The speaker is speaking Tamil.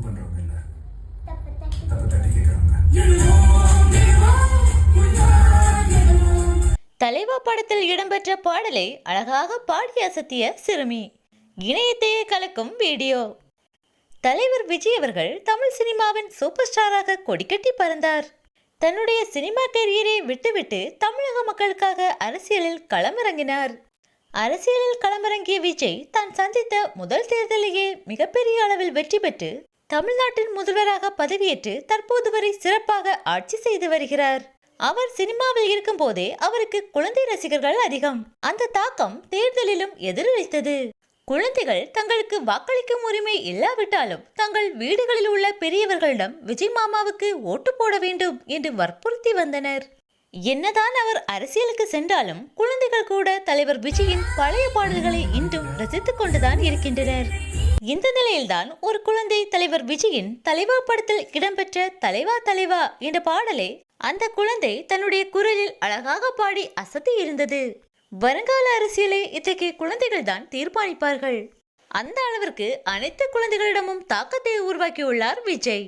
பண்றவங்க இல்ல, தப்பு தட்டி கேட்கறவங்க. தலைவா படத்தில் இடம்பெற்ற பாடலை அழகாக பாடி அசத்திய சிறுமி. இணையத்தையே கலக்கும் வீடியோ. தலைவர் விஜய் அவர்கள் தமிழ் சினிமாவின் சூப்பர் ஸ்டாராக கொடிக்கட்டி பறந்தார். தன்னுடைய சினிமா கரியரை விட்டுவிட்டு தமிழக மக்களுக்காக அரசியலில் களமிறங்கினார். அரசியலில் களமிறங்கிய விஜய் தான் சந்தித்த முதல் தேர்தலிலேயே மிகப்பெரிய அளவில் வெற்றி பெற்று தமிழ்நாட்டின் முதல்வராக பதவியேற்று தற்போது வரை சிறப்பாக ஆட்சி செய்து வருகிறார். அவர் சினிமாவில் இருக்கும் போதே அவருக்கு குழந்தை ரசிகர்கள் அதிகம். அந்த தாக்கம் தேர்தலிலும் எதிரொலித்தது. குழந்தைகள் தங்களுக்கு வாக்களிக்கும் உரிமை இல்லாவிட்டாலும் தங்கள் வீடுகளில் உள்ள பெரியவர்களிடம் விஜய் மாமாவுக்கு ஓட்டு போட வேண்டும் என்று வற்புறுத்தி வந்தனர். என்னதான் அவர் அரசியலுக்கு சென்றாலும் குழந்தைகள் கூட தலைவர் விஜயின் பழைய பாடல்களை இன்றும் ரசித்துக் கொண்டுதான் இருக்கின்றனர். இந்த நிலையில்தான் ஒரு குழந்தை தலைவர் விஜயின் தலைவா படத்தில் இடம்பெற்ற தலைவா தலைவா என்ற பாடலை அந்த குழந்தை தன்னுடைய குரலில் அழகாக பாடி அசத்தி இருந்தது. வருங்கால அரசியலை இத்தகைய குழந்தைகள் தான் தீர்மானிப்பார்கள். அந்த அளவிற்கு அனைத்து குழந்தைகளிடமும் தாக்கத்தை உருவாக்கியுள்ளார் விஜய்.